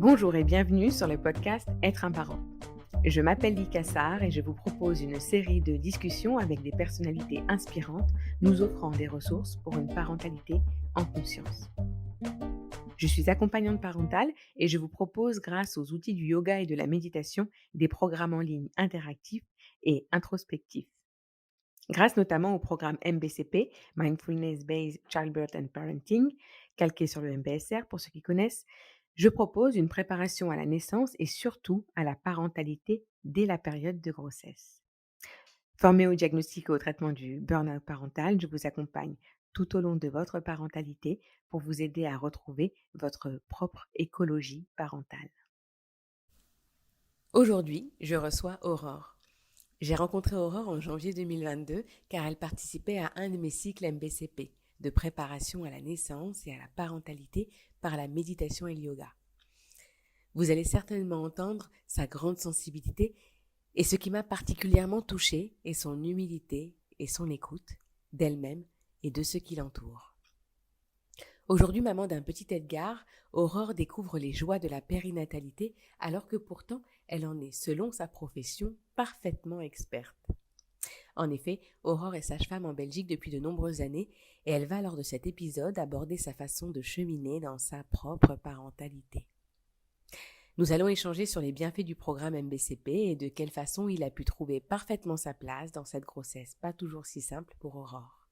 Bonjour et bienvenue sur le podcast Être un parent. Je m'appelle Lika Sarr et je vous propose une série de discussions avec des personnalités inspirantes nous offrant des ressources pour une parentalité en conscience. Je suis accompagnante parentale et je vous propose, grâce aux outils du yoga et de la méditation, des programmes en ligne interactifs et introspectifs. Grâce notamment au programme MBCP, Mindfulness Based Childbirth and Parenting, calqué sur le MBSR pour ceux qui connaissent, je propose une préparation à la naissance et surtout à la parentalité dès la période de grossesse. Formée au diagnostic et au traitement du burn-out parental, je vous accompagne tout au long de votre parentalité pour vous aider à retrouver votre propre écologie parentale. Aujourd'hui, je reçois Aurore. J'ai rencontré Aurore en janvier 2022 car elle participait à un de mes cycles MBCP, de préparation à la naissance et à la parentalité par la méditation et le yoga. Vous allez certainement entendre sa grande sensibilité et ce qui m'a particulièrement touchée est son humilité et son écoute d'elle-même et de ceux qui l'entourent. Aujourd'hui, maman d'un petit Edgar, Aurore découvre les joies de la périnatalité alors que pourtant elle en est, selon sa profession, parfaitement experte. En effet, Aurore est sage-femme en Belgique depuis de nombreuses années et elle va lors de cet épisode aborder sa façon de cheminer dans sa propre parentalité. Nous allons échanger sur les bienfaits du programme MBCP et de quelle façon il a pu trouver parfaitement sa place dans cette grossesse pas toujours si simple pour Aurore.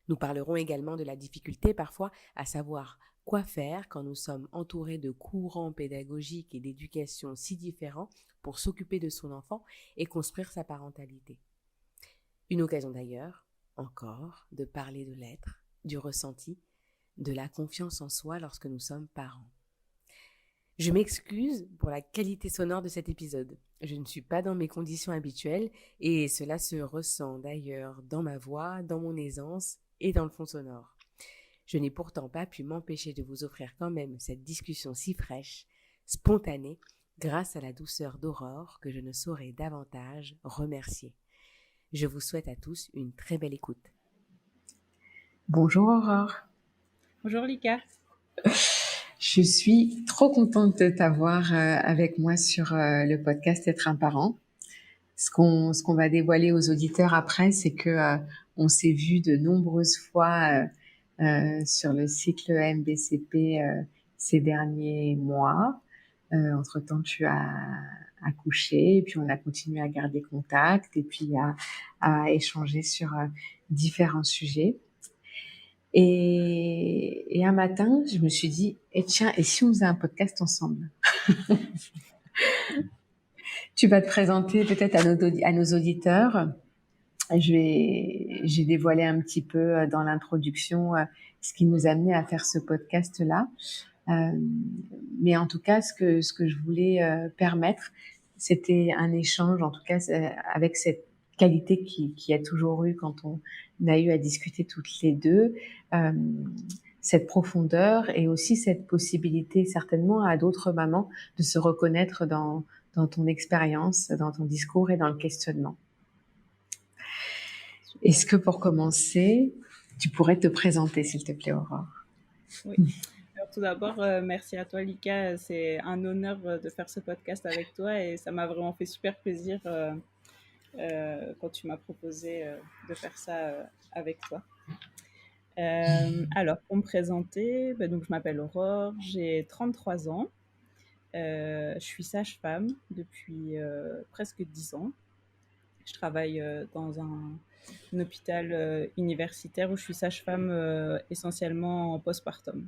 Nous parlerons également de la difficulté parfois à savoir quoi faire quand nous sommes entourés de courants pédagogiques et d'éducation si différents pour s'occuper de son enfant et construire sa parentalité. Une occasion d'ailleurs, encore, de parler de l'être, du ressenti, de la confiance en soi lorsque nous sommes parents. Je m'excuse pour la qualité sonore de cet épisode. Je ne suis pas dans mes conditions habituelles et cela se ressent d'ailleurs dans ma voix, dans mon aisance et dans le fond sonore. Je n'ai pourtant pas pu m'empêcher de vous offrir quand même cette discussion si fraîche, spontanée, grâce à la douceur d'Aurore que je ne saurais davantage remercier. Je vous souhaite à tous une très belle écoute. Bonjour Aurore. Bonjour Lika. Je suis trop contente de t'avoir avec moi sur le podcast Être un parent. Ce qu'on va dévoiler aux auditeurs après, c'est que on s'est vu de nombreuses fois sur le cycle MBCP ces derniers mois. Entre-temps, tu as accouché et puis on a continué à garder contact et puis à échanger sur différents sujets. Et un matin, je me suis dit, tiens, et si on faisait un podcast ensemble? Tu vas te présenter peut-être à nos auditeurs. J'ai dévoilé un petit peu dans l'introduction ce qui nous a amené à faire ce podcast-là. Mais en tout cas, ce que je voulais permettre, c'était un échange, en tout cas, avec cette qualité qui a toujours eu quand on a eu à discuter toutes les deux, cette profondeur et aussi cette possibilité certainement à d'autres mamans de se reconnaître dans ton expérience, dans ton discours et dans le questionnement. Est-ce que pour commencer, tu pourrais te présenter, s'il te plaît, Aurore? Oui. Alors, tout d'abord, merci à toi, Lika. C'est un honneur de faire ce podcast avec toi et ça m'a vraiment fait super plaisir quand tu m'as proposé de faire ça avec toi. Alors, pour me présenter, donc, je m'appelle Aurore, j'ai 33 ans. Je suis sage-femme depuis presque 10 ans. Je travaille dans un hôpital universitaire où je suis sage-femme essentiellement en postpartum.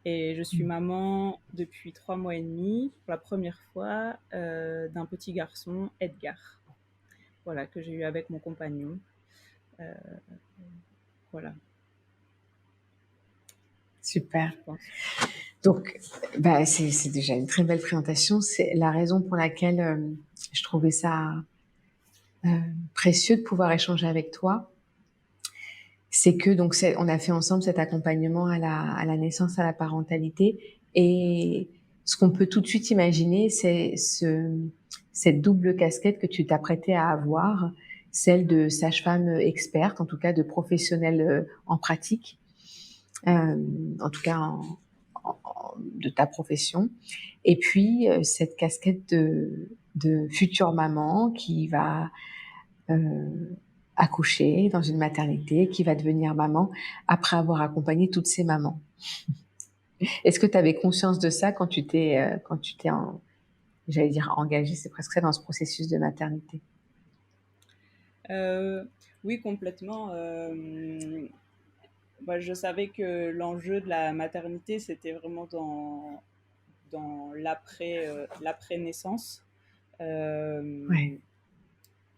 Et je suis maman depuis 3 mois et demi, pour la première fois, d'un petit garçon, Edgar, voilà, que j'ai eu avec mon compagnon. Voilà. Super. Donc, c'est déjà une très belle présentation. C'est la raison pour laquelle je trouvais ça précieux de pouvoir échanger avec toi. C'est que donc on a fait ensemble cet accompagnement à la naissance, à la parentalité, et ce qu'on peut tout de suite imaginer, c'est cette double casquette que tu t'apprêtais à avoir, celle de sage-femme experte, en tout cas de professionnelle en pratique, en tout cas de ta profession, et puis cette casquette de future maman qui va accoucher dans une maternité, qui va devenir maman après avoir accompagné toutes ces mamans. Est-ce que tu avais conscience de ça quand tu t'es j'allais dire engagée, c'est presque ça, dans ce processus de maternité? Oui, complètement. Moi, je savais que l'enjeu de la maternité, c'était vraiment dans l'après-naissance. Ouais.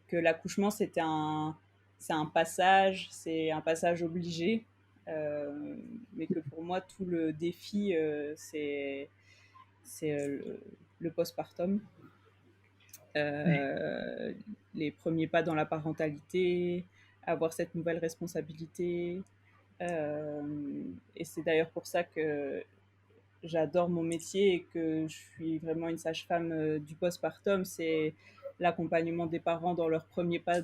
Que l'accouchement, c'est un passage obligé. Mais que pour moi, tout le défi, c'est le postpartum. Ouais. Euh, les premiers pas dans la parentalité, avoir cette nouvelle responsabilité. Euh, et c'est d'ailleurs pour ça que j'adore mon métier et que je suis vraiment une sage-femme du postpartum. C'est l'accompagnement des parents dans leurs premiers pas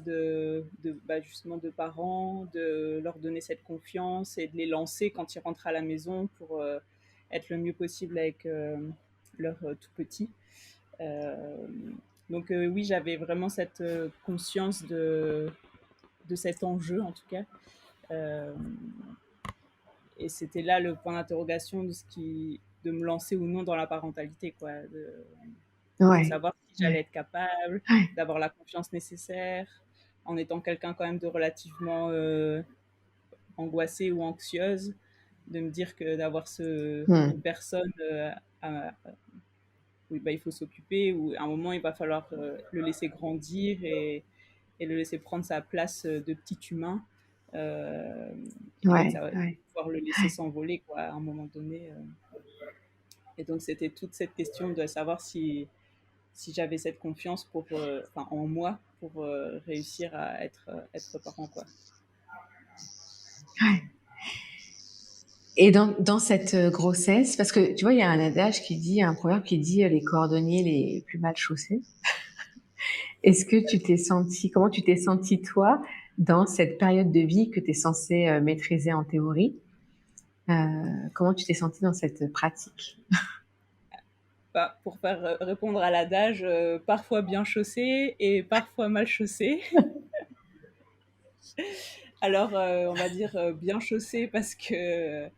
justement de parents, de leur donner cette confiance et de les lancer quand ils rentrent à la maison pour être le mieux possible avec leur tout petit. Euh, donc oui, j'avais vraiment cette conscience de cet enjeu en tout cas. Euh, et c'était là le point d'interrogation de me lancer ou non dans la parentalité, quoi, de Ouais. savoir si j'allais Ouais. être capable, Ouais. d'avoir la confiance nécessaire, en étant quelqu'un quand même de relativement angoissée ou anxieuse, de me dire que d'avoir une personne à, oui, bah, il faut s'occuper, ou à un moment il va falloir le laisser grandir et le laisser prendre sa place de petit humain, euh, et de Ouais. Ouais. pouvoir le laisser s'envoler, quoi, à un moment donné. Et donc c'était toute cette question de savoir si j'avais cette confiance en moi pour réussir à être parent, quoi. Ouais. Et dans cette grossesse, parce que tu vois, il y a un adage qui dit, un proverbe qui dit les cordonniers les plus mal chaussés. Est-ce que comment tu t'es senti toi dans cette période de vie que tu es censée maîtriser en théorie? Comment tu t'es senti dans cette pratique? Bah, pour répondre à l'adage, parfois bien chaussé et parfois mal chaussé. Alors, on va dire bien chaussé parce que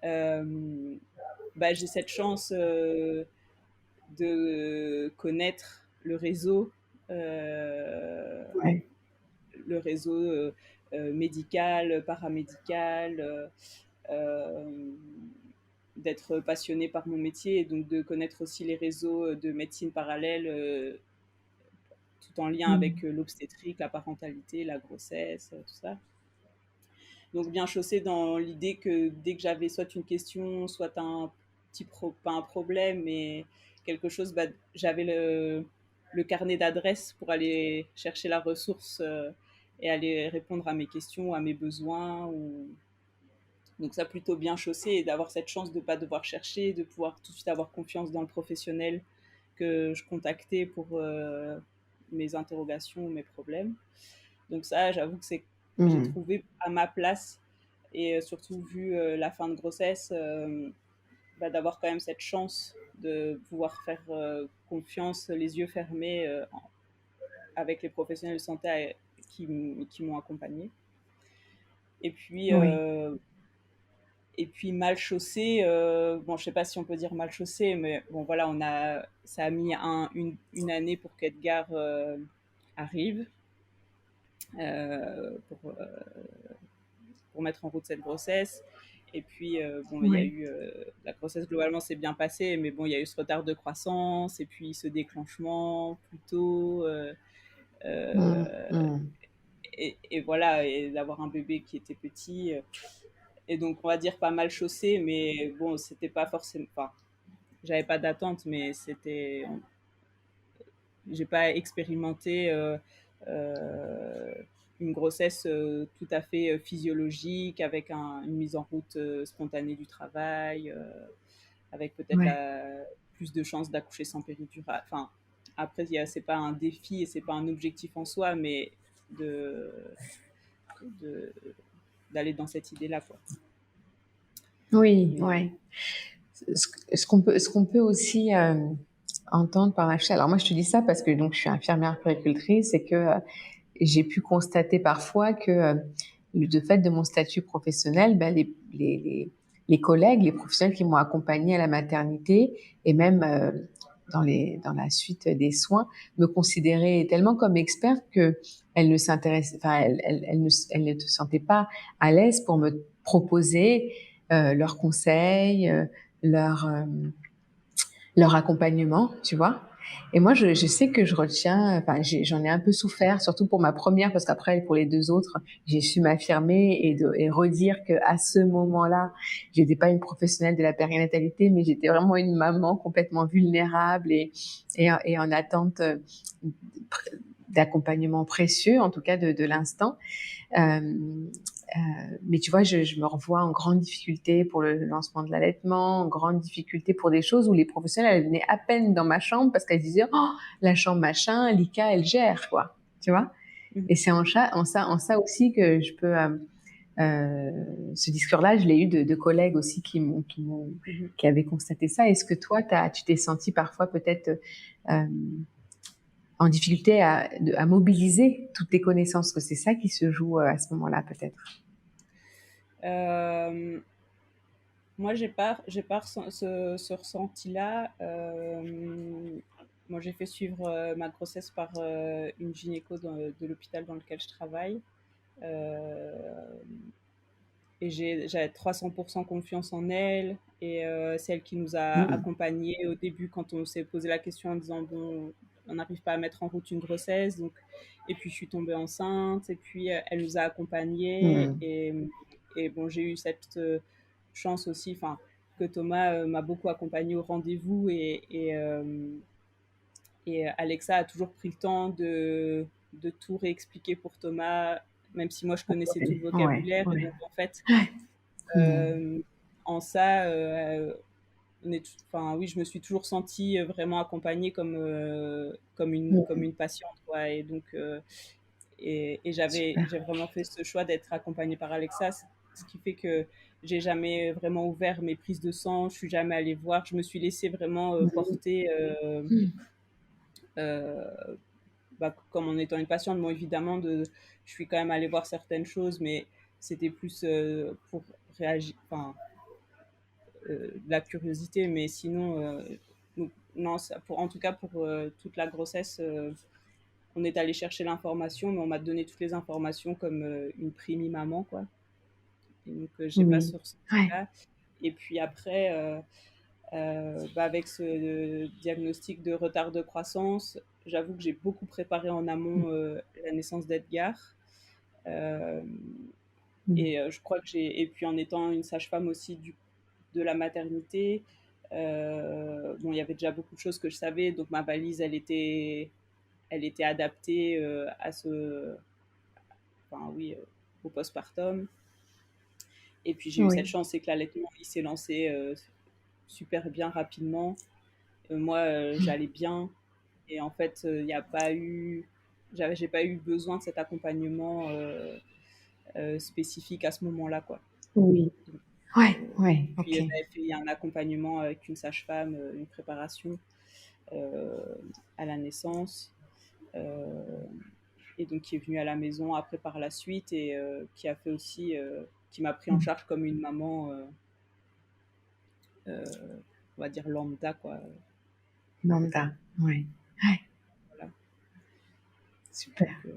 bah, j'ai cette chance de connaître Ouais. le réseau médical, paramédical, euh, d'être passionnée par mon métier et donc de connaître aussi les réseaux de médecine parallèle tout en lien avec Mm. l'obstétrique, la parentalité, la grossesse, tout ça. Donc bien chaussée dans l'idée que dès que j'avais soit une question, soit pas un problème, mais quelque chose, bah, j'avais le carnet d'adresses pour aller chercher la ressource et aller répondre à mes questions, à mes besoins. Donc ça plutôt bien chaussé et d'avoir cette chance de ne pas devoir chercher, de pouvoir tout de suite avoir confiance dans le professionnel que je contactais pour mes interrogations, mes problèmes. Donc ça, j'avoue que j'ai Mm. trouvé à ma place et surtout vu la fin de grossesse, bah, d'avoir quand même cette chance de pouvoir faire confiance, les yeux fermés, avec les professionnels de santé qui m'ont accompagnée. Et puis, Oui. euh, et puis mal chaussé, bon, je sais pas si on peut dire mal chaussé, mais bon, voilà, ça a mis une année pour qu'Edgar arrive, pour mettre en route cette grossesse. Et puis, bon, il y a Oui. eu la grossesse globalement s'est bien passée, mais bon, il y a eu ce retard de croissance et puis ce déclenchement plus tôt. Mm. Euh, Mm. et voilà, et d'avoir un bébé qui était petit. Et donc, on va dire pas mal chaussé, mais bon, c'était pas forcément. Enfin, j'avais pas d'attente, mais j'ai pas expérimenté euh, une grossesse tout à fait physiologique avec une mise en route spontanée du travail, avec peut-être Ouais. plus de chances d'accoucher sans péridurale. Enfin, après, c'est pas un défi et c'est pas un objectif en soi, mais de, de d'aller dans cette idée-là, quoi. Oui, Mais ouais. Ce qu'on peut aussi entendre par ma chaîne. Alors moi, je te dis ça parce que donc je suis infirmière puéricultrice et que j'ai pu constater parfois que de fait de mon statut professionnel, ben, les collègues, les professionnels qui m'ont accompagnée à la maternité et même dans la suite des soins, me considéraient tellement comme experte que elles ne s'intéressaient, enfin, elles ne se sentaient pas à l'aise pour me proposer leurs conseils, leur, euh, leur accompagnement, tu vois. Et moi, je sais que je retiens, enfin, j'en ai un peu souffert, surtout pour ma première, parce qu'après, pour les deux autres, j'ai su m'affirmer et redire que à ce moment-là, j'étais pas une professionnelle de la périnatalité, mais j'étais vraiment une maman complètement vulnérable et en attente d'accompagnement précieux, en tout cas de l'instant. Euh, mais tu vois, je me revois en grande difficulté pour le lancement de l'allaitement, en grande difficulté pour des choses où les professionnels, elles venaient à peine dans ma chambre parce qu'elles disaient, oh, la chambre machin, Lika, elle gère, quoi. Tu vois? Et c'est en ça aussi que je peux, ce discours-là, je l'ai eu de collègues aussi qui avaient constaté ça. Est-ce que toi, tu t'es senti parfois peut-être, en difficulté à mobiliser toutes tes connaissances, que c'est ça qui se joue à ce moment-là, peut-être? Euh, Moi, j'ai pas ce ressenti-là. Moi, j'ai fait suivre ma grossesse par une gynéco de l'hôpital dans lequel je travaille. Euh, et j'avais 300% confiance en elle. Et c'est elle qui nous a Mm. accompagnés au début quand on s'est posé la question en disant, bon, on n'arrive pas à mettre en route une grossesse. Donc, et puis, je suis tombée enceinte. Et puis, elle nous a accompagnés. Mm. Et bon, j'ai eu cette chance aussi, enfin, que Thomas m'a beaucoup accompagnée au rendez-vous. Et Alexa a toujours pris le temps de tout réexpliquer pour Thomas, même si moi, je connaissais tout le Ouais, vocabulaire. Et ouais. donc, en fait, Mm. euh, en ça, enfin, oui, je me suis toujours sentie vraiment accompagnée comme Mm. une patiente, quoi. Et donc, Super. j'ai vraiment fait ce choix d'être accompagnée par Alexa, ce qui fait que j'ai jamais vraiment ouvert mes prises de sang, je suis jamais allée voir, je me suis laissée vraiment Mm. porter, Mm. euh, bah, comme en étant une patiente. Bon, évidemment, je suis quand même allée voir certaines choses, mais c'était plus pour réagir, enfin, de la curiosité, mais sinon, non, en tout cas pour toute la grossesse, on est allé chercher l'information, mais on m'a donné toutes les informations comme une primi-maman, quoi. Et donc, j'ai pas Oui. ce Ouais. ressenti-là. Et puis après, bah, avec ce diagnostic de retard de croissance, j'avoue que j'ai beaucoup préparé en amont la naissance d'Edgar. Euh, Mm. et je crois que et puis en étant une sage-femme aussi de la maternité, bon, il y avait déjà beaucoup de choses que je savais, donc ma valise, elle était adaptée enfin oui, au postpartum. Et puis j'ai eu cette Oui. chance, c'est que l'allaitement, il s'est lancé super bien rapidement. Moi, j'allais bien. Et en fait, il n'y a pas eu, j'ai pas eu besoin de cet accompagnement spécifique à ce moment-là, quoi. Oui. Donc, Ouais. Ouais. puis Ok. j'avais fait un accompagnement avec une sage-femme, une préparation euh, à la naissance, euh, et donc qui est venue à la maison après par la suite et qui a fait aussi, qui m'a pris en Mm. charge comme une maman, on va dire lambda, quoi. Lambda. Ouais. Ouais. Voilà. Super. Donc,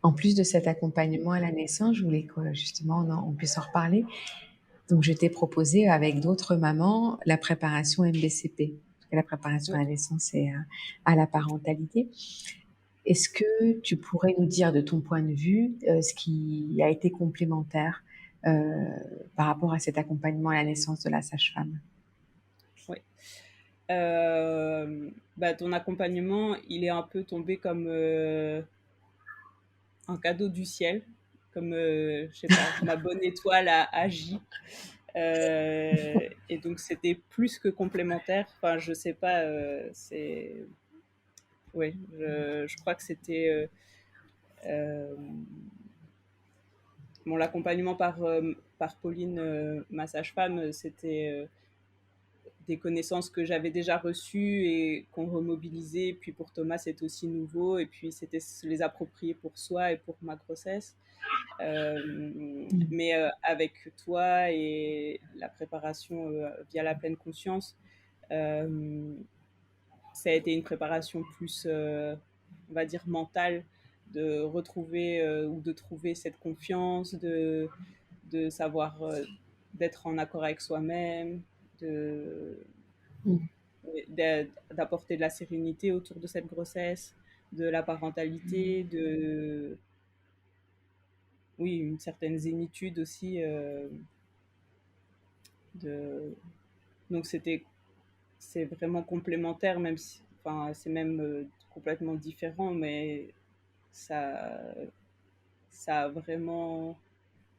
En plus de cet accompagnement à la naissance, je voulais que justement on puisse en reparler. Donc, je t'ai proposé avec d'autres mamans la préparation MBCP, la préparation à ouais. la naissance et à la parentalité. Est-ce que tu pourrais nous dire de ton point de vue ce qui a été complémentaire par rapport à cet accompagnement à la naissance de la sage-femme? Ouais. Bah, ton accompagnement, il est un peu tombé comme un cadeau du ciel, comme, je sais pas, ma bonne étoile a agi. Et donc, c'était plus que complémentaire. Enfin, je sais pas, oui, je crois que c'était. Bon, l'accompagnement par Pauline, ma sage-femme, c'était des connaissances que j'avais déjà reçues et qu'on remobilisait. Puis pour Thomas, c'était aussi nouveau. Et puis c'était se les approprier pour soi et pour ma grossesse. Mais avec toi et la préparation via la pleine conscience, ça a été une préparation plus, on va dire, mentale, de retrouver ou de trouver cette confiance, de savoir, d'être en accord avec soi-même, de, Mm. d'apporter de la sérénité autour de cette grossesse, de la parentalité, de, oui, une certaine zénitude aussi. De... Donc c'est vraiment complémentaire, même si, enfin, c'est même complètement différent, mais ça, ça a vraiment,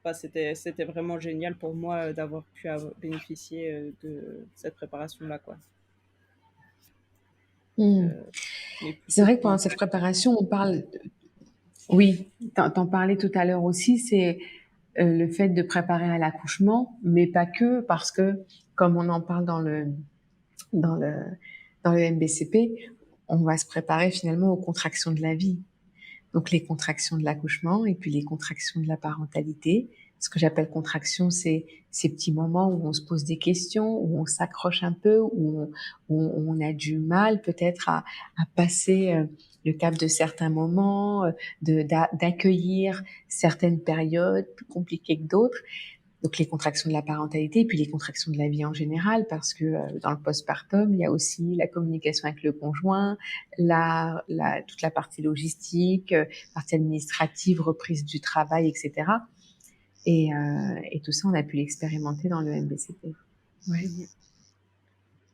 enfin, c'était vraiment génial pour moi d'avoir pu bénéficier de cette préparation-là, quoi. Mm. Euh, mais C'est plutôt vrai que pendant cette mental. préparation, on parle, oui, t'en parlais tout à l'heure aussi, c'est le fait de préparer à l'accouchement, mais pas que, parce que, comme on en parle dans le, dans le MBCP, on va se préparer finalement aux contractions de la vie. Donc les contractions de l'accouchement et puis les contractions de la parentalité. Ce que j'appelle contraction, c'est ces petits moments où on se pose des questions, où on s'accroche un peu, où on a du mal peut-être à passer le cap de certains moments, d'accueillir certaines périodes plus compliquées que d'autres. Donc les contractions de la parentalité et puis les contractions de la vie en général, parce que dans le postpartum, il y a aussi la communication avec le conjoint, toute la partie logistique, partie administrative, reprise du travail, etc. Et tout ça, on a pu l'expérimenter dans le MBCP. Ouais. Mhm.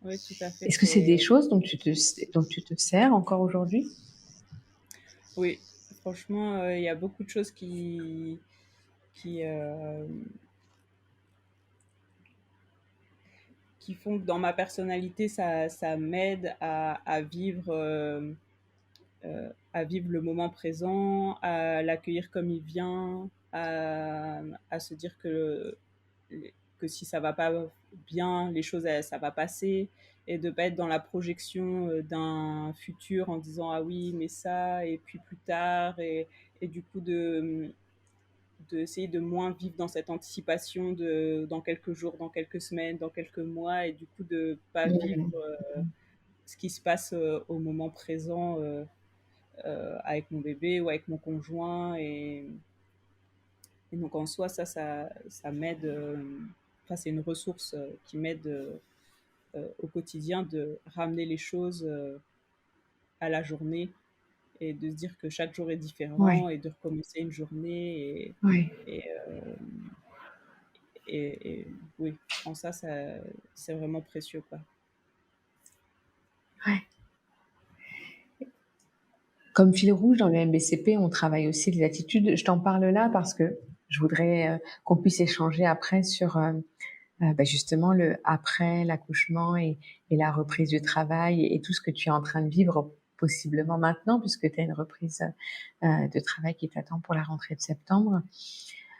Oui, tout à fait. Est-ce que c'est des choses dont tu te sers encore aujourd'hui? Oui, franchement, il y a beaucoup de choses qui, qui font que dans ma personnalité, ça m'aide à vivre le moment présent, à l'accueillir comme il vient, à se dire que si ça va pas bien, les choses, ça va passer, et de pas être dans la projection d'un futur en disant ah oui, mais ça, et puis plus tard, et du coup d'essayer de moins vivre dans cette anticipation de dans quelques jours, dans quelques semaines, dans quelques mois, et du coup de pas vivre Mmh. ce qui se passe au moment présent avec mon bébé ou avec mon conjoint. Et donc en soi, ça m'aide, enfin, c'est une ressource qui m'aide au quotidien de ramener les choses à la journée et de se dire que chaque jour est différent Ouais, et de recommencer une journée. ouais, Et, et oui, en ça, c'est vraiment précieux, quoi. ouais. Comme fil rouge dans le MBCP, on travaille aussi les attitudes. Je t'en parle là parce que je voudrais qu'on puisse échanger après sur justement le après l'accouchement et la reprise du travail et tout ce que tu es en train de vivre possiblement maintenant puisque tu as une reprise de travail qui t'attend pour la rentrée de septembre.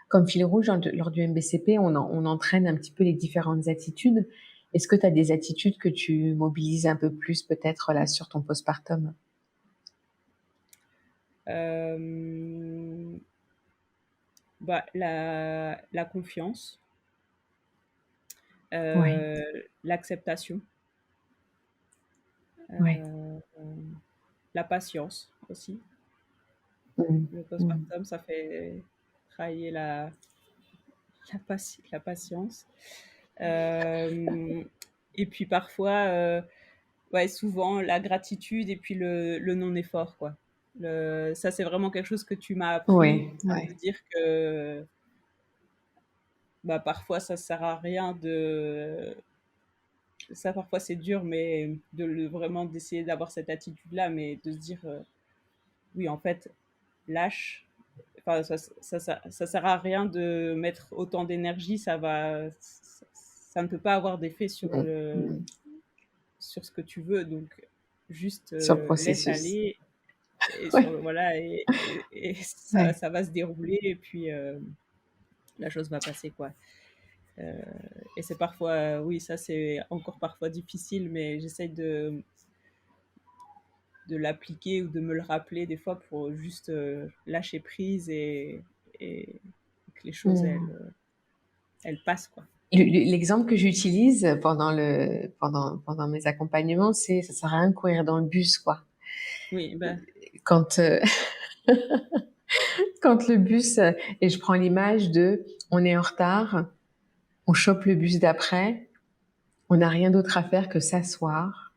Comme fil rouge, lors du MBCP, on entraîne un petit peu les différentes attitudes. Est-ce que tu as des attitudes que tu mobilises un peu plus peut-être là sur ton postpartum? Euh, Bah, la confiance, Ouais, euh, l'acceptation, ouais. euh, la patience aussi. Mmh, Le mmh. postpartum, ça fait travailler la patience. Euh, et puis parfois, ouais, souvent, la gratitude et puis le non-effort, quoi. Ça, c'est vraiment quelque chose que tu m'as appris, Ouais, à ouais. me dire que bah, parfois, ça sert à rien ça, parfois, c'est dur, mais vraiment d'essayer d'avoir cette attitude-là, mais de se dire, oui, en fait, lâche. Enfin, ça sert à rien de mettre autant d'énergie, ça ne peut pas avoir d'effet Mmh, mmh. sur ce que tu veux, donc juste Sur le laisse processus. aller et Ouais, voilà, et ouais. ça va se dérouler, et puis la chose va passer, quoi. Euh, et c'est parfois, oui, ça c'est encore parfois difficile, mais j'essaye de l'appliquer ou de me le rappeler des fois pour juste lâcher prise et que les choses, Hmm. elles passent, quoi. L'exemple que j'utilise pendant mes accompagnements, c'est ça sert à rien de courir dans le bus, quoi. Oui, ben, Quand, quand le bus, et je prends l'image de, on est en retard, on chope le bus d'après, on n'a rien d'autre à faire que s'asseoir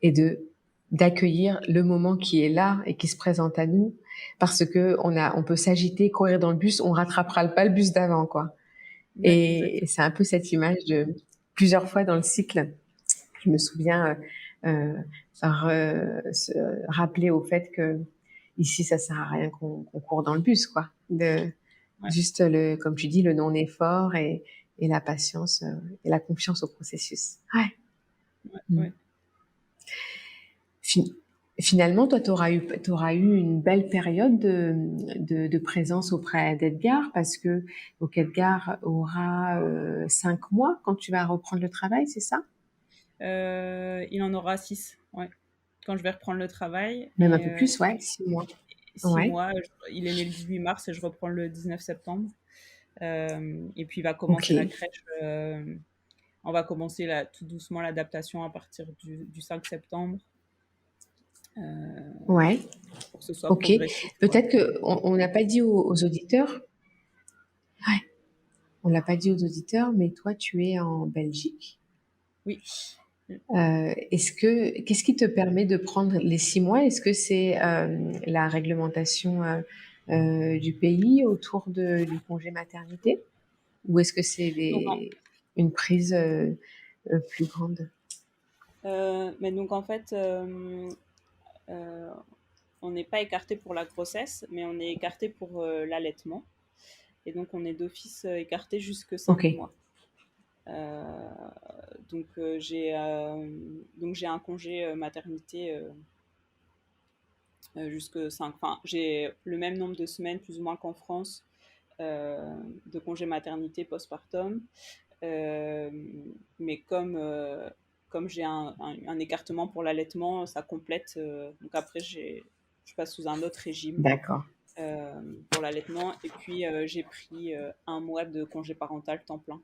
et d'accueillir le moment qui est là et qui se présente à nous, parce que on peut s'agiter, courir dans le bus, on rattrapera pas le bus d'avant, quoi. ouais, Et exactement. c'est un peu cette image de plusieurs fois dans le cycle. Je me souviens se rappeler au fait que ici ça sert à rien qu'on court dans le bus, quoi. Ouais, Juste comme tu dis, le non-effort et la patience et la confiance au processus. Ouais. ouais, Mm. ouais. Fin- Finalement, toi, t'auras eu une belle période de présence auprès d'Edgar, parce que donc Edgar aura 5 mois quand tu vas reprendre le travail, c'est ça? Il en aura 6, ouais, quand je vais reprendre le travail. Même un Et peu plus, ouais, 6 mois. six Ouais, mois, il est né le 18 mars et je reprends le 19 septembre. Et puis il va ok. commencer la crèche. On va commencer tout doucement l'adaptation à partir du 5 septembre euh, Ouais, pour que ce soit ok. progressif, quoi. Peut-être que on n'a pas dit aux auditeurs, ouais, on l'a pas dit aux auditeurs, mais toi, tu es en Belgique. Oui. Qu'est-ce qui te permet de prendre les 6 mois? Est-ce que c'est la réglementation du pays autour du congé maternité, ou est-ce que c'est Donc, une prise plus grande? mais donc en fait, euh, on n'est pas écarté pour la grossesse, mais on est écarté pour l'allaitement. Et donc on est d'office écarté jusque Ok, 5 mois. Euh, donc j'ai un congé maternité jusque 5. Enfin, j'ai le même nombre de semaines plus ou moins qu'en France de congé maternité postpartum. Euh, mais comme j'ai un écartement pour l'allaitement, ça complète. Donc après, je passe sous un autre régime d'accord. pour l'allaitement. Et puis, j'ai pris 1 mois de congé parental temps plein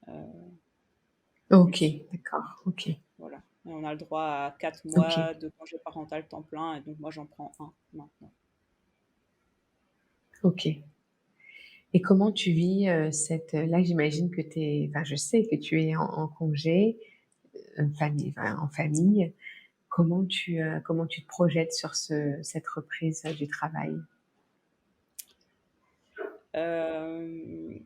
en Ok, plus. d'accord. Ok, Voilà. Et on a le droit à 4 ok, mois de congé parental temps plein. Et donc, moi, j'en prends un maintenant. ok. Et comment tu vis là, j'imagine que enfin, je sais que tu es en congé, en famille. Comment tu te projettes sur cette reprise du travail? Euh,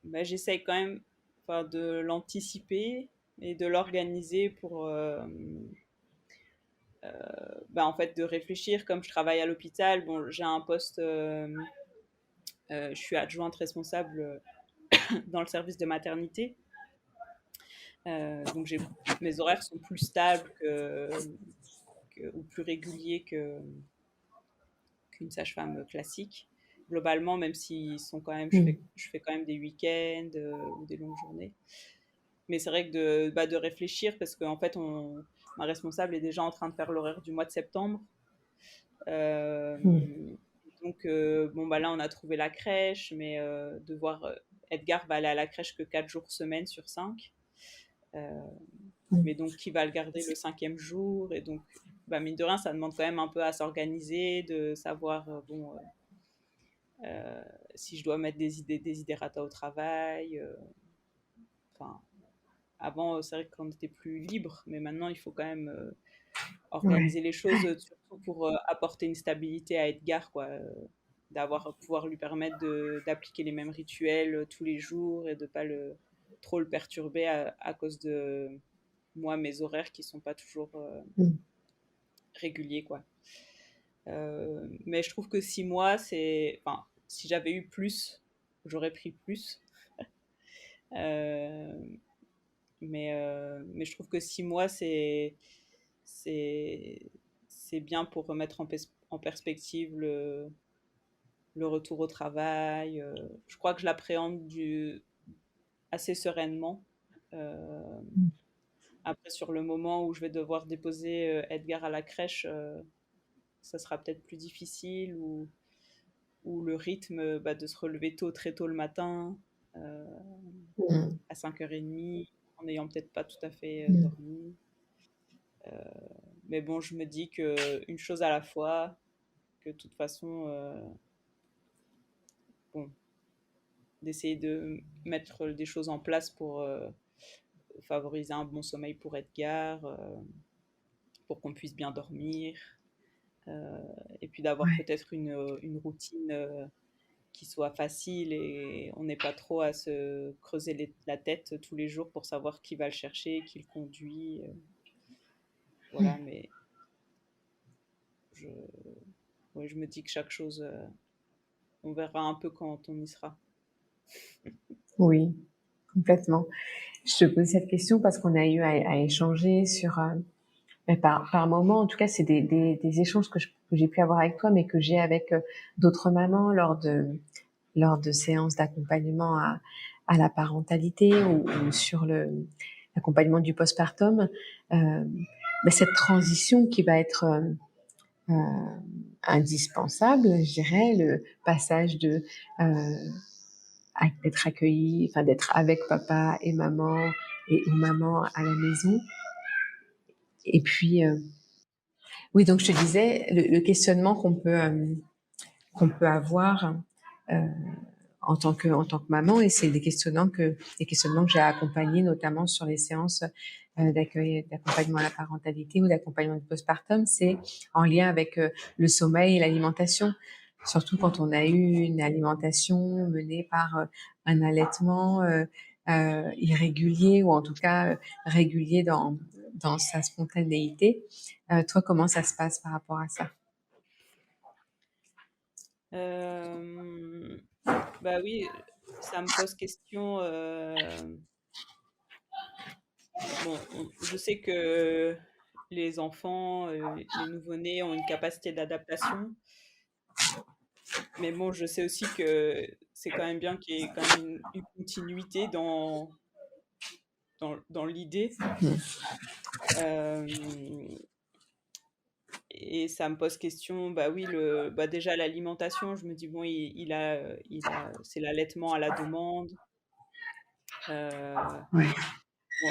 bah, j'essaye quand même, enfin, de l'anticiper et de l'organiser pour, bah, en fait, de réfléchir. Comme je travaille à l'hôpital, bon, j'ai un poste, je suis adjointe responsable dans le service de maternité. Donc mes horaires sont plus stables ou plus réguliers qu'une sage-femme classique. Globalement, même s'ils sont quand même, Hmm. je fais quand même des week-ends ou des longues journées. Mais c'est vrai que de réfléchir, parce qu'en fait, ma responsable est déjà en train de faire l'horaire du mois de septembre. Hmm. Donc, bon, bah là, on a trouvé la crèche, mais de voir Edgar va aller à la crèche que 4 jours semaine sur 5. Euh, Hmm. mais donc, qui va le garder le 5e jour? Et donc, bah, mine de rien, ça demande quand même un peu à s'organiser, de savoir, bon, si je dois mettre des idérata au travail. Enfin, avant, c'est vrai qu'on était plus libre, mais maintenant, il faut quand même Ouais. organiser les choses, surtout pour apporter une stabilité à Edgar, quoi. Pouvoir lui permettre d'appliquer les mêmes rituels tous les jours et de pas trop le perturber à cause de moi, mes horaires qui sont pas toujours Hmm. réguliers, quoi. Mais je trouve que 6 mois, enfin, si j'avais eu plus, j'aurais pris plus. Euh, mais je trouve que 6 mois, c'est, c'est bien pour remettre en perspective le retour au travail. Je crois que je l'appréhende assez sereinement. Après, sur le moment où je vais devoir déposer Edgar à la crèche, ça sera peut-être plus difficile, ou le rythme de se relever tôt, très tôt le matin, euh, Mm. à 5h30, en n'ayant peut-être pas tout à fait Mm. dormi. Mais bon, je me dis que une chose à la fois, que de toute façon, bon, d'essayer de mettre des choses en place pour favoriser un bon sommeil pour Edgar, pour qu'on puisse bien dormir, euh, et puis d'avoir Ouais. peut-être une routine qui soit facile et on n'ait pas trop à se creuser la tête tous les jours pour savoir qui va le chercher, qui le conduit. Voilà, mais je, ouais, je me dis que chaque chose, on verra un peu quand on y sera. Oui, complètement. Je te pose cette question parce qu'on a eu à échanger sur, par moment, en tout cas, c'est des échanges que j'ai pu avoir avec toi, mais que j'ai avec d'autres mamans lors de séances d'accompagnement à la parentalité ou sur l'accompagnement du postpartum. Mais cette transition qui va être euh, indispensable, je dirais, le passage de d'être accueilli, enfin d'être avec papa et maman ou maman à la maison. Et puis, oui, donc je te disais, le questionnement qu'on peut avoir euh, en tant que maman, et c'est des questionnements que j'ai accompagnés notamment sur les séances d'accompagnement à la parentalité ou d'accompagnement du postpartum, c'est en lien avec le sommeil et l'alimentation. Surtout quand on a eu une alimentation menée par un allaitement irrégulier ou en tout cas régulier dans sa spontanéité. Toi, comment ça se passe par rapport à ça? Bah oui, ça me pose question. Bon, je sais que les enfants, les nouveau-nés ont une capacité d'adaptation, mais bon, je sais aussi que c'est quand même bien qu'il y ait quand même une continuité dans l'idée. Euh, et ça me pose question, bah oui, déjà l'alimentation, je me dis, bon, c'est l'allaitement à la demande. Euh, Ouais. bon,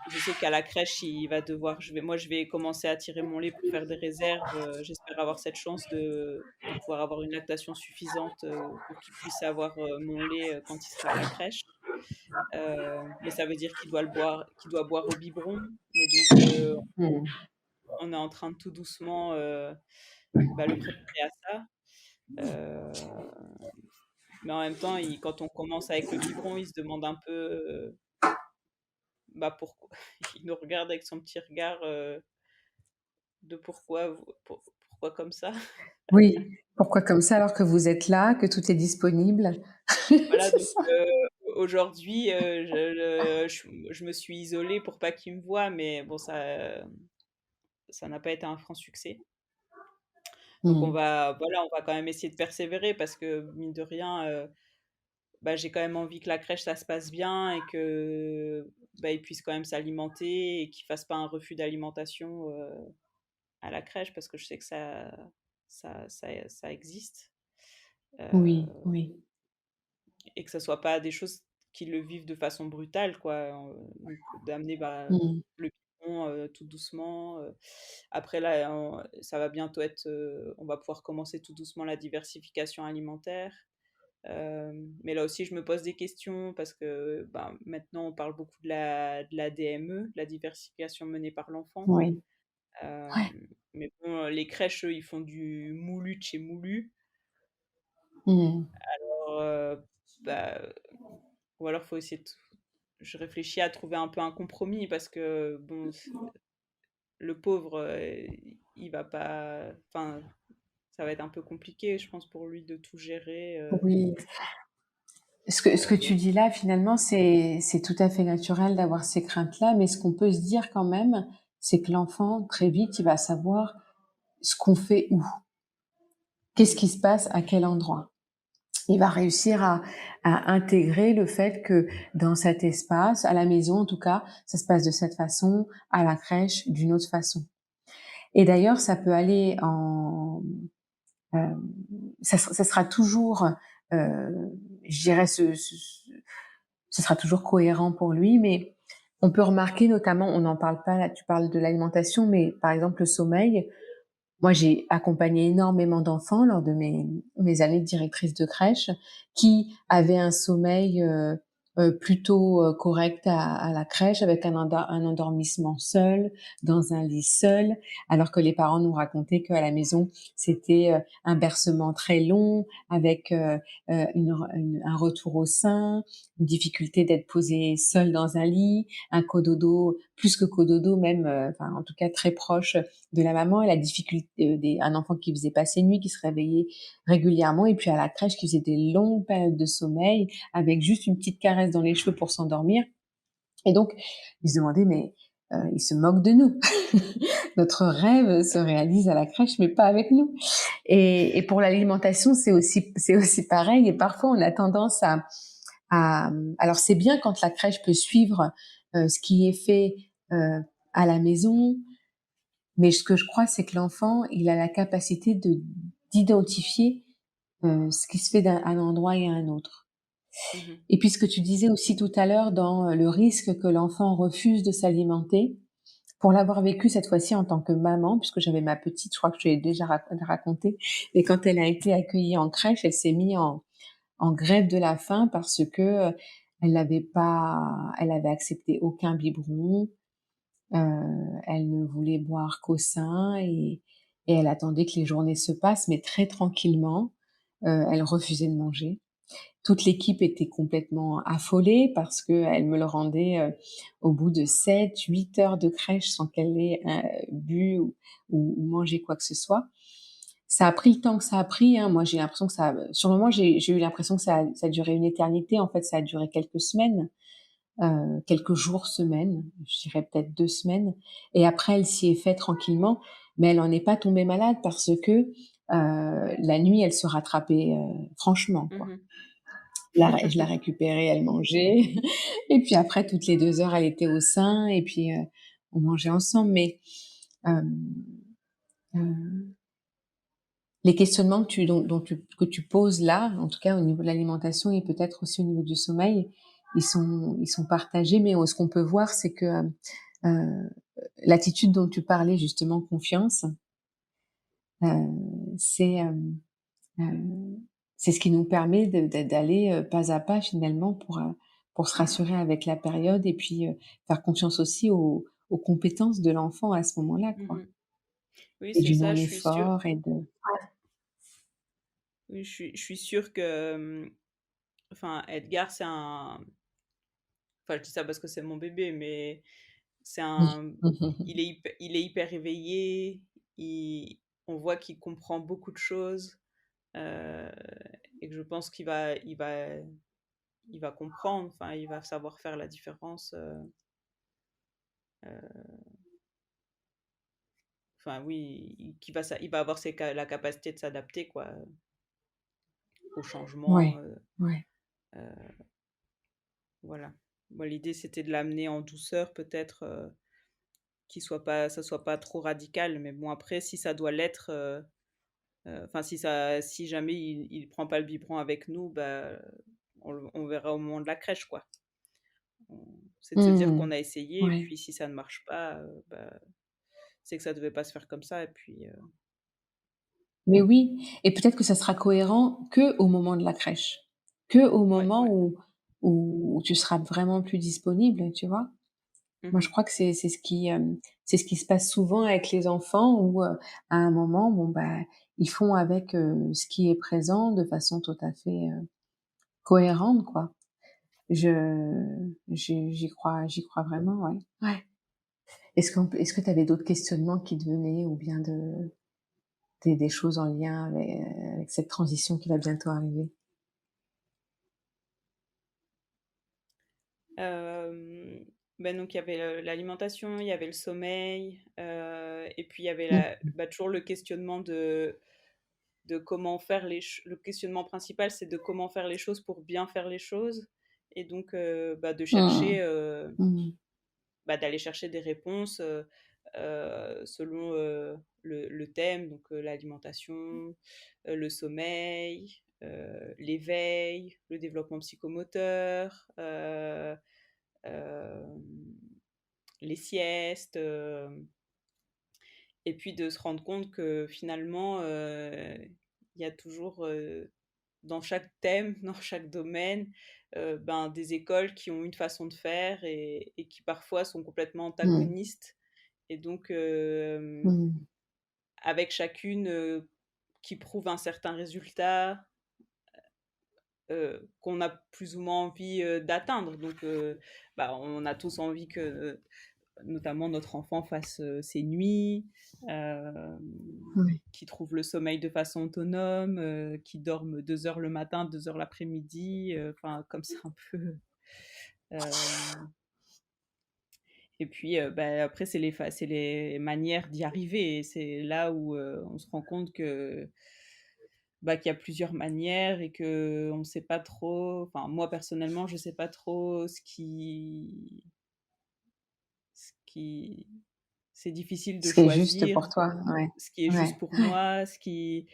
je sais qu'à la crèche, moi, je vais commencer à tirer mon lait pour faire des réserves. J'espère avoir cette chance de pouvoir avoir une lactation suffisante pour qu'il puisse avoir mon lait quand il sera à la crèche. Mais ça veut dire qu'il doit boire au biberon. Mais donc, Mm. on est en train de tout doucement le préparer à ça. Euh, mais en même temps, quand on commence avec le biberon, il se demande un peu pourquoi. Il nous regarde avec son petit regard de pourquoi comme ça. Oui, pourquoi comme ça alors que vous êtes là, que tout est disponible? Voilà, C'est donc ça. aujourd'hui, je me suis isolée pour pas qu'il me voie, mais bon, ça n'a pas été un franc succès. Donc Mm. on va quand même essayer de persévérer parce que mine de rien, j'ai quand même envie que la crèche ça se passe bien et que il puisse quand même s'alimenter et qu'il fasse pas un refus d'alimentation à la crèche parce que je sais que ça existe. Oui, Euh, oui. et que ce soit pas des choses qui le vivent de façon brutale, quoi. Donc d'amener Mm. le biberon tout doucement. Après là, ça va bientôt être, on va pouvoir commencer tout doucement la diversification alimentaire. Mais là aussi, je me pose des questions parce que maintenant, on parle beaucoup de la DME, de la diversification menée par l'enfant. Oui. Euh, Ouais. mais bon, les crèches, eux, ils font du moulu de chez moulu. Mm. Alors, bah, ou alors, faut essayer de je réfléchis à trouver un peu un compromis parce que bon, le pauvre, il va pas, enfin, ça va être un peu compliqué, je pense, pour lui de tout gérer. Oui. Ce que tu dis là, finalement, c'est tout à fait naturel d'avoir ces craintes-là, mais ce qu'on peut se dire quand même, c'est que l'enfant, très vite, il va savoir ce qu'on fait où. Qu'est-ce Mm, qui se passe à quel endroit. il va réussir à intégrer le fait que dans cet espace, à la maison en tout cas, ça se passe de cette façon, à la crèche d'une autre façon. Et d'ailleurs, ça peut aller en... ça sera toujours, je dirais, ce sera toujours cohérent pour lui, mais on peut remarquer notamment, on n'en parle pas là, tu parles de l'alimentation, mais par exemple le sommeil. Moi, j'ai accompagné énormément d'enfants lors de mes années de directrice de crèche qui avaient un sommeil plutôt correct à la crèche, avec un endormissement seul, dans un lit seul, alors que les parents nous racontaient qu'à la maison, c'était un bercement très long, avec un retour au sein, une difficulté d'être posé seul dans un lit, un cododo, plus que cododo même, enfin en tout cas très proche de la maman, et la difficulté un enfant qui faisait pas ses nuits, qui se réveillait régulièrement, et puis à la crèche qui faisait des longues périodes de sommeil avec juste une petite caresse dans les cheveux pour s'endormir. Et donc ils se demandaient, mais ils se moquent de nous. Notre rêve se réalise à la crèche, mais pas avec nous. Et pour l'alimentation, c'est aussi pareil. Et parfois, on a tendance alors c'est bien quand la crèche peut suivre ce qui est fait à la maison, mais ce que je crois, c'est que l'enfant, il a la capacité d'identifier ce qui se fait d'un endroit et à un autre. Mhm. Et puis ce que tu disais aussi tout à l'heure dans le risque que l'enfant refuse de s'alimenter, pour l'avoir vécu cette fois-ci en tant que maman, puisque j'avais ma petite, je crois que je l'ai déjà raconté, mais quand elle a été accueillie en crèche, elle s'est mise en grève de la faim parce que elle avait accepté aucun biberon, elle ne voulait boire qu'au sein, et elle attendait que les journées se passent, mais très tranquillement. Elle refusait de manger. Toute l'équipe était complètement affolée parce qu'elle me le rendait au bout de 7, 8 heures de crèche sans qu'elle ait bu ou mangé quoi que ce soit. Ça a pris le temps que ça a pris, hein. Moi, j'ai l'impression que sur le moment, j'ai eu l'impression que ça a duré une éternité. En fait, ça a duré quelques semaines, quelques jours, semaines, je dirais peut-être 2 semaines. Et après, elle s'y est fait tranquillement, mais elle en est pas tombée malade parce que la nuit, elle se rattrapait franchement, quoi. Mhm. Je la récupérais, elle mangeait. Et puis après, toutes les 2 heures, elle était au sein, et puis on mangeait ensemble. Mais euh, euh, les questionnements que tu poses là, en tout cas au niveau de l'alimentation et peut-être aussi au niveau du sommeil, ils sont partagés. Mais ce qu'on peut voir, c'est que euh, l'attitude dont tu parlais justement, confiance, euh, c'est euh, euh, c'est ce qui nous permet d'aller pas à pas finalement pour se rassurer avec la période, et puis faire confiance aussi aux compétences de l'enfant à ce moment-là, quoi. Mhm. Oui, Et c'est du ça, je suis sûre. non-effort et de... Oui, je suis sûre que, enfin, Edgar, c'est un. Enfin, je dis ça parce que c'est mon bébé, mais c'est un. Il est hyper éveillé. On voit qu'il comprend beaucoup de choses. euh, et que je pense qu'il va comprendre. Enfin, il va savoir faire la différence. Enfin, oui, il va avoir la capacité de s'adapter, quoi, au changement. Ouais, ouais. Voilà. Moi, l'idée, c'était de l'amener en douceur, peut-être, ça soit pas trop radical. Mais bon, après, si ça doit l'être, enfin, si jamais il prend pas le biberon avec nous, bah, on verra au moment de la crèche, quoi. C'est de se dire Mmh. qu'on a essayé, et Ouais. puis si ça ne marche pas, bah, c'est que ça devait pas se faire comme ça, et puis. Mais oui, et peut-être que ça sera cohérent que au moment de la crèche, que au Ouais, moment ouais. où tu seras vraiment plus disponible, tu vois? Moi, je Mhm. crois que c'est ce qui se passe souvent avec les enfants où, à un moment, bon, bah, ils font avec, ce qui est présent de façon tout à fait, cohérente, quoi. J'y crois vraiment, ouais. Ouais. Est-ce que tu avais d'autres questionnements qui te venaient, ou bien des choses en lien avec cette transition qui va bientôt arriver? Euh, ben donc il y avait l'alimentation, il y avait le sommeil, et puis il y avait Mmh. toujours le questionnement de comment faire le questionnement principal, c'est de comment faire les choses pour bien faire les choses. Et donc, de chercher, Mmh. d'aller chercher des réponses selon le thème, donc l'alimentation, le sommeil, l'éveil, le développement psychomoteur, euh, les siestes, et puis de se rendre compte que finalement, il y a toujours dans chaque thème, dans chaque domaine, des écoles qui ont une façon de faire et qui parfois sont complètement Mmh. antagonistes. Et donc, Mmh. avec chacune qui prouve un certain résultat qu'on a plus ou moins envie d'atteindre. Donc, on a tous envie que notamment notre enfant fasse ses nuits, Oui. qui trouve le sommeil de façon autonome, qui dorme 2 heures le matin, 2 heures l'après-midi, enfin comme ça un peu. Et puis après, c'est les manières d'y arriver. Et c'est là où on se rend compte qu'il y a plusieurs manières et qu'on ne sait pas trop. Enfin, moi personnellement, je ne sais pas trop ce qui. C'est difficile de Ce qui est juste choisir pour toi, ouais. ce qui est juste Ouais. pour moi, ce qui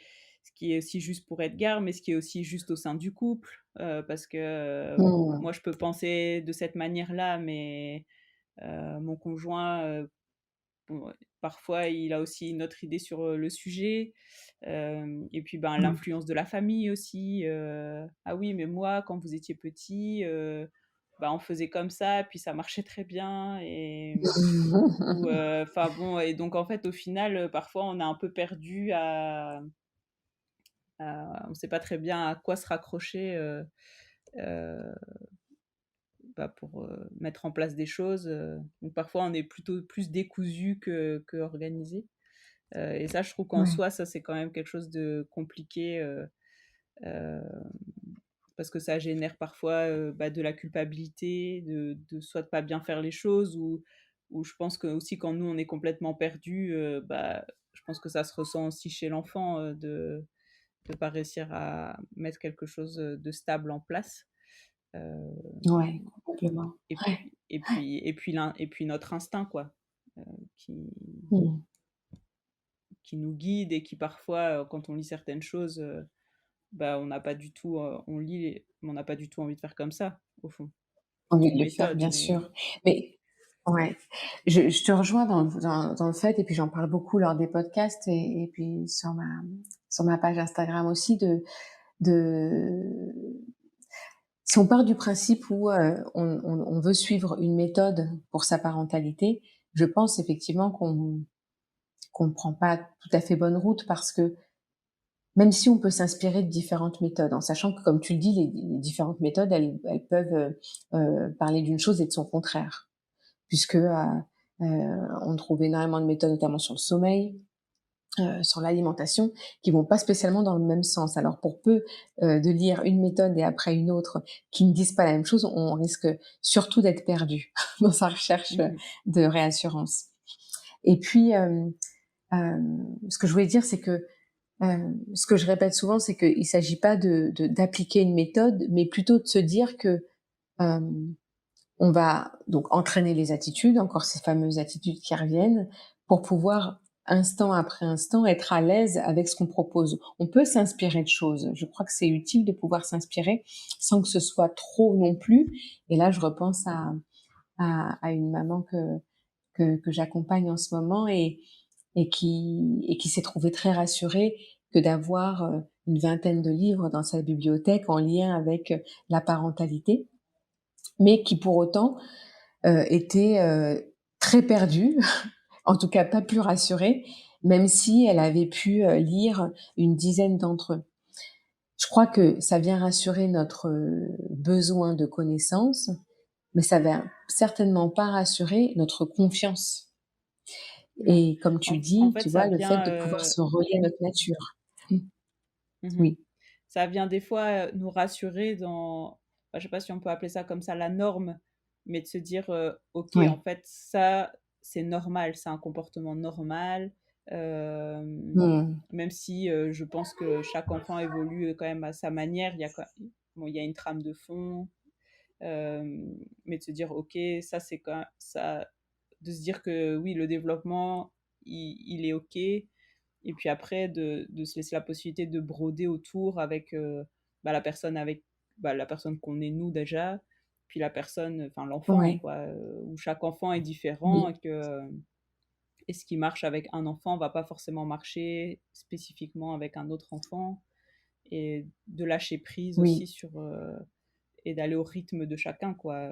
est aussi juste pour Edgar, mais ce qui est aussi juste au sein du couple. Parce que Mmh. moi, je peux penser de cette manière-là, mais mon conjoint, bon, parfois, il a aussi une autre idée sur le sujet. Et puis, Mmh. l'influence de la famille aussi. Ah oui, mais moi, quand vous étiez petit, on faisait comme ça, puis ça marchait très bien. Enfin bon, et donc en fait, au final, parfois, on est un peu perdu on ne sait pas très bien à quoi se raccrocher euh, pour mettre en place des choses. Donc parfois, on est plutôt plus décousu que organisé. Et ça, je trouve qu'en Ouais. soi, ça, c'est quand même quelque chose de compliqué euh, parce que ça génère parfois de la culpabilité, soit de pas bien faire les choses, ou je pense que aussi quand nous, on est complètement perdu, je pense que ça se ressent aussi chez l'enfant de ne pas réussir à mettre quelque chose de stable en place. Euh, Ouais, complètement. et Ouais. puis, et puis, et puis, et puis notre instinct, quoi, euh, qui, Mmh. qui nous guide et qui parfois, quand on lit certaines choses, on n'a pas du tout, on lit, mais on n'a pas du tout envie de faire comme ça, au fond. Envie C'est de une le faire, méthode, bien mais. sûr. Mais ouais, je te rejoins dans le fait, et puis j'en parle beaucoup lors des podcasts et puis sur ma page Instagram aussi, de si on part du principe où on veut suivre une méthode pour sa parentalité, je pense effectivement qu'on ne prend pas tout à fait bonne route, parce que même si on peut s'inspirer de différentes méthodes, en sachant que, comme tu le dis, les différentes méthodes, elles peuvent parler d'une chose et de son contraire, puisque on trouve énormément de méthodes, notamment sur le sommeil, sur l'alimentation, qui vont pas spécialement dans le même sens. Alors, pour peu de lire une méthode et après une autre qui ne disent pas la même chose, on risque surtout d'être perdu dans sa recherche Mhm. de réassurance. Et puis, ce que je voulais dire, c'est que ce que je répète souvent, c'est qu'il ne s'agit pas d'appliquer une méthode, mais plutôt de se dire que euh, on va donc entraîner les attitudes, encore ces fameuses attitudes qui reviennent, pour pouvoir, instant après instant, être à l'aise avec ce qu'on propose. On peut s'inspirer de choses. Je crois que c'est utile de pouvoir s'inspirer sans que ce soit trop non plus. Et là, je repense à une maman que j'accompagne en ce moment, et qui s'est trouvée très rassurée que d'avoir une vingtaine de livres dans sa bibliothèque en lien avec la parentalité, mais qui pour autant était très perdue, en tout cas pas plus rassurée, même si elle avait pu lire une dizaine d'entre eux. Je crois que ça vient rassurer notre besoin de connaissance, mais ça va certainement pas rassurer notre confiance. Non. Et comme tu En dis, fait, tu ça vois, le fait vient. de pouvoir se relier à notre nature. Mhm. Oui, Ça vient des fois nous rassurer dans, je sais pas si on peut appeler ça comme ça, la norme, mais de se dire, ok, en oui. fait, ça, c'est normal, c'est un comportement normal. Même si je pense que chaque enfant évolue quand même à sa manière. Bon, il y a une trame de fond, mais de se dire, ok, ça c'est quand même, ça, de se dire que oui, le développement, il est ok. Et puis après, de se laisser la possibilité de broder autour avec la personne la personne qu'on est nous déjà, puis la personne, enfin l'enfant, Ouais, quoi, où chaque enfant est différent oui, et que et ce qui marche avec un enfant va pas forcément marcher spécifiquement avec un autre enfant, et de lâcher prise aussi oui. sur et d'aller au rythme de chacun, quoi.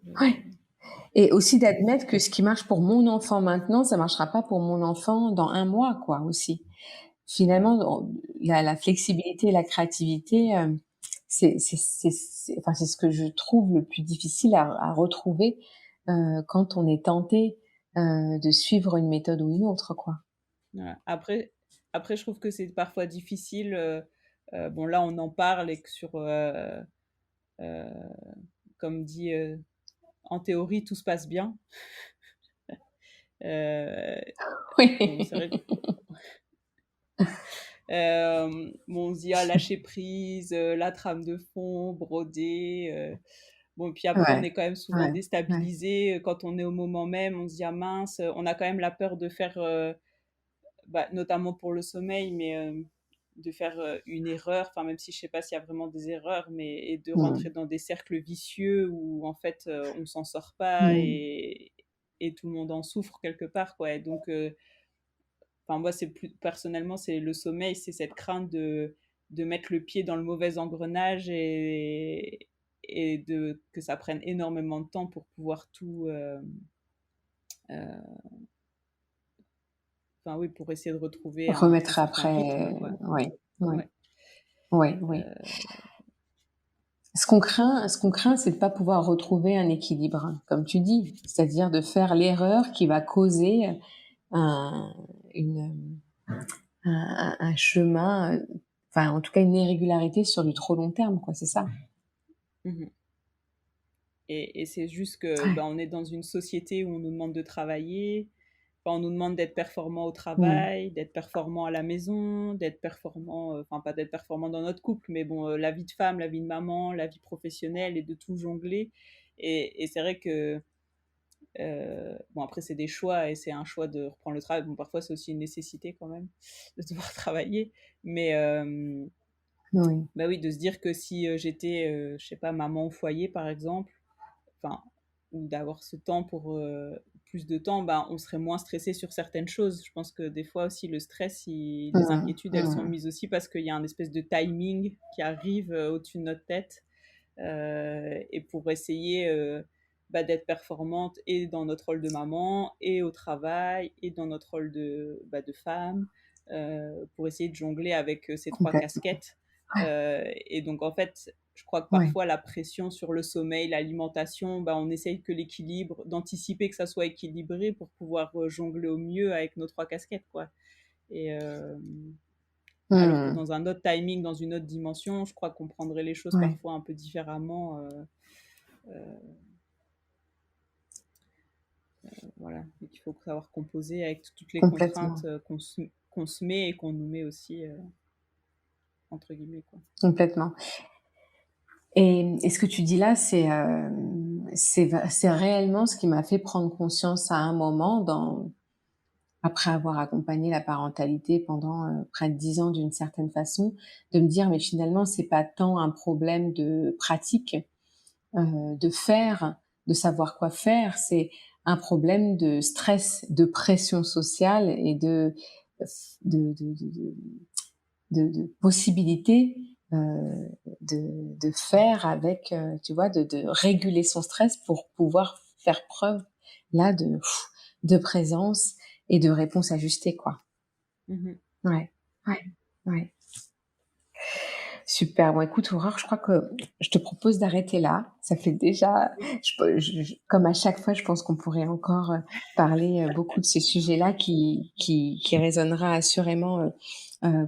Ouais. Euh, Et aussi d'admettre que ce qui marche pour mon enfant maintenant, ça marchera pas pour mon enfant dans 1 mois, quoi, aussi. ouais. Finalement, la flexibilité et la créativité, enfin, c'est ce que je trouve le plus difficile à retrouver, quand on est tenté, de suivre une méthode ou une autre, quoi. Voilà. Après, je trouve que c'est parfois difficile. Bon, là, on en parle et que euh, comme dit, en théorie, tout se passe bien. Euh, bon, Oui. c'est vrai. Bon, on se dit, ah, lâcher prise, la trame de fond, broder. Bon, puis après, on Ouais, est quand même souvent ouais, ouais. déstabilisé quand on est au moment même. On se dit, ah mince, on a quand même la peur de faire, notamment pour le sommeil, mais de faire une erreur, enfin, même si je sais pas s'il y a vraiment des erreurs, mais et de rentrer Mmh. dans des cercles vicieux où en fait on s'en sort pas, Mmh. et tout le monde en souffre quelque part, quoi. Et donc, enfin, moi, c'est plus personnellement, c'est le sommeil, c'est cette crainte de mettre le pied dans le mauvais engrenage, et que ça prenne énormément de temps pour pouvoir tout. Enfin, oui, pour essayer de retrouver un Remettre certain après, rythme, quoi. ouais, ouais, Ouais. ouais, ouais. Ce qu'on craint, c'est de pas pouvoir retrouver un équilibre, comme tu dis. C'est-à-dire de faire l'erreur qui va causer un une, un chemin, enfin, en tout cas, une irrégularité sur du trop long terme, quoi, c'est ça? Mhm. Et c'est juste que Ouais. on est dans une société où on nous demande de travailler, enfin, on nous demande d'être performant au Mmh. travail, d'être performant à la maison, d'être performant, enfin pas d'être performant dans notre couple, mais bon, la vie de femme, la vie de maman, la vie professionnelle, et de tout jongler. Et c'est vrai que, bon, après c'est des choix, et c'est un choix de reprendre le travail. Bon, parfois c'est aussi une nécessité quand même de devoir travailler, mais Oui. bah oui, de se dire que si j'étais, je sais pas, maman au foyer par exemple, enfin, ou d'avoir ce temps pour plus de temps, ben, on serait moins stressé sur certaines choses. Je pense que des fois aussi le stress, les Mmh. inquiétudes, elles sont Mmh. mises aussi parce qu'il y a un espèce de timing qui arrive au-dessus de notre tête, et pour essayer d'être performante et dans notre rôle de maman et au travail et dans notre rôle de femme, pour essayer de jongler avec ces trois Complètement. casquettes. Et donc en fait, je crois que Ouais. parfois la pression sur le sommeil, l'alimentation, on essaye que l'équilibre, d'anticiper que ça soit équilibré pour pouvoir jongler au mieux avec nos trois casquettes, quoi. Et alors que Mmh. dans un autre timing, dans une autre dimension, je crois qu'on prendrait les choses Ouais, parfois un peu différemment. Voilà, donc il faut savoir composer avec toutes les contraintes complètement, qu'on se met et qu'on nous met aussi, entre guillemets, quoi. complètement. Et ce que tu dis là, c'est réellement ce qui m'a fait prendre conscience à un moment après avoir accompagné la parentalité pendant, près de 10 ans d'une certaine façon, de me dire: «Mais finalement, c'est pas tant un problème de pratique, de faire, de savoir quoi faire, c'est un problème de stress, de pression sociale et de possibilités, de faire avec, tu vois, de réguler son stress pour pouvoir faire preuve là de présence et de réponse ajustée, quoi. Mhm. Ouais, ouais, ouais. Super. Bon, écoute, Aurore, je crois que je te propose d'arrêter là. Ça fait déjà, Oui. comme à chaque fois, je pense qu'on pourrait encore parler beaucoup de ces sujets-là qui résonnera assurément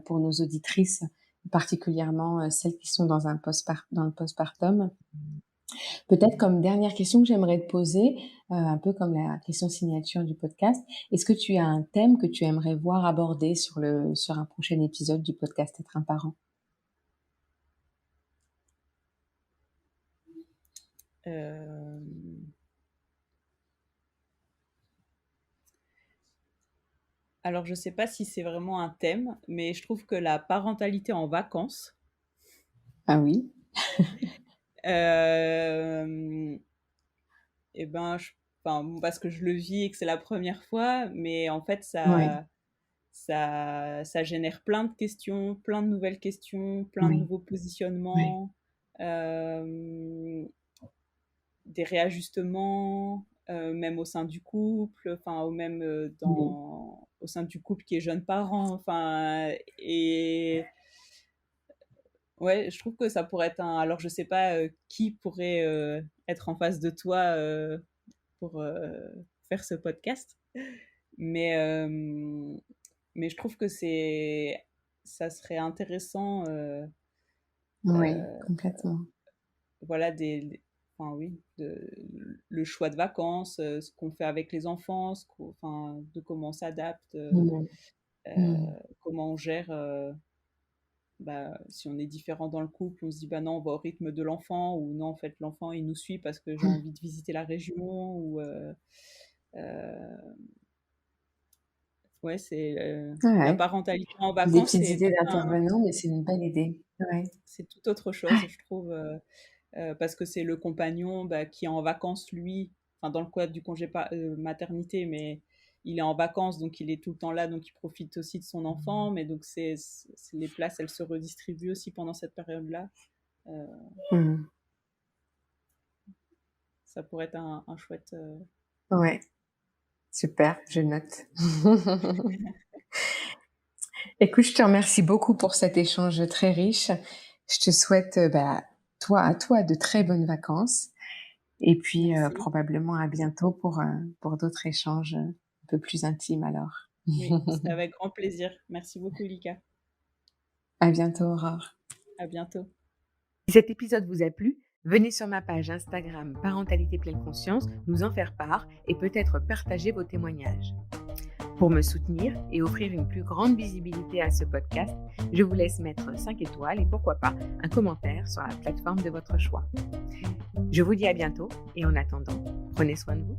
pour nos auditrices, particulièrement celles qui sont dans le postpartum. Peut-être comme dernière question que j'aimerais te poser, un peu comme la question signature du podcast, est-ce que tu as un thème que tu aimerais voir abordé sur un prochain épisode du podcast Être un parent? Euh, Alors, je sais pas si c'est vraiment un thème, mais je trouve que la parentalité en vacances, Ah oui? euh, eh ben, enfin, bon, parce que je le vis et que c'est la première fois, mais en fait, Ouais, ça génère plein de questions, plein de nouvelles questions, plein de oui, nouveaux oui. positionnements, euh, des réajustements, même au sein du couple, enfin, ou même Oui. au sein du couple qui est jeune parent, enfin, et ouais, je trouve que ça pourrait être un. Alors, je sais pas qui pourrait être en face de toi pour faire ce podcast, mais, euh, mais je trouve que ça serait intéressant, Oui, euh, complètement. voilà, enfin, oui, le choix de vacances, ce qu'on fait avec les enfants, enfin, de comment on s'adapte, Mmh. euh, Mmh. comment on gère. Bah, si on est différent dans le couple, on se dit bah non, on va au rythme de l'enfant, ou non, en fait, l'enfant il nous suit parce que j'ai envie de visiter la région, ou euh, ouais, la Ouais, parentalité en j'ai des vacances, petites idées d'intervenants, mais c'est une belle idée. Ouais. c'est tout autre chose, je trouve, parce que c'est le compagnon bah, qui est en vacances, lui, enfin, dans le cadre du congé maternité, mais il est en vacances, donc il est tout le temps là, donc il profite aussi de son enfant, mais donc les places, elles se redistribuent aussi pendant cette période-là. Euh, Mmh. Ça pourrait être un chouette. Ouais, super, je note. Écoute, je te remercie beaucoup pour cet échange très riche. Je te souhaite, à toi de très bonnes vacances et puis, Merci. probablement à bientôt pour d'autres échanges, un peu plus intimes alors. Oui, c'était avec grand plaisir. Merci beaucoup, Lika. À bientôt, Aurore. À bientôt. Si cet épisode vous a plu, venez sur ma page Instagram Parentalité Pleine Conscience nous en faire part et peut-être partager vos témoignages. Pour me soutenir et offrir une plus grande visibilité à ce podcast, je vous laisse mettre 5 étoiles et pourquoi pas un commentaire sur la plateforme de votre choix. Je vous dis à bientôt et en attendant, prenez soin de vous.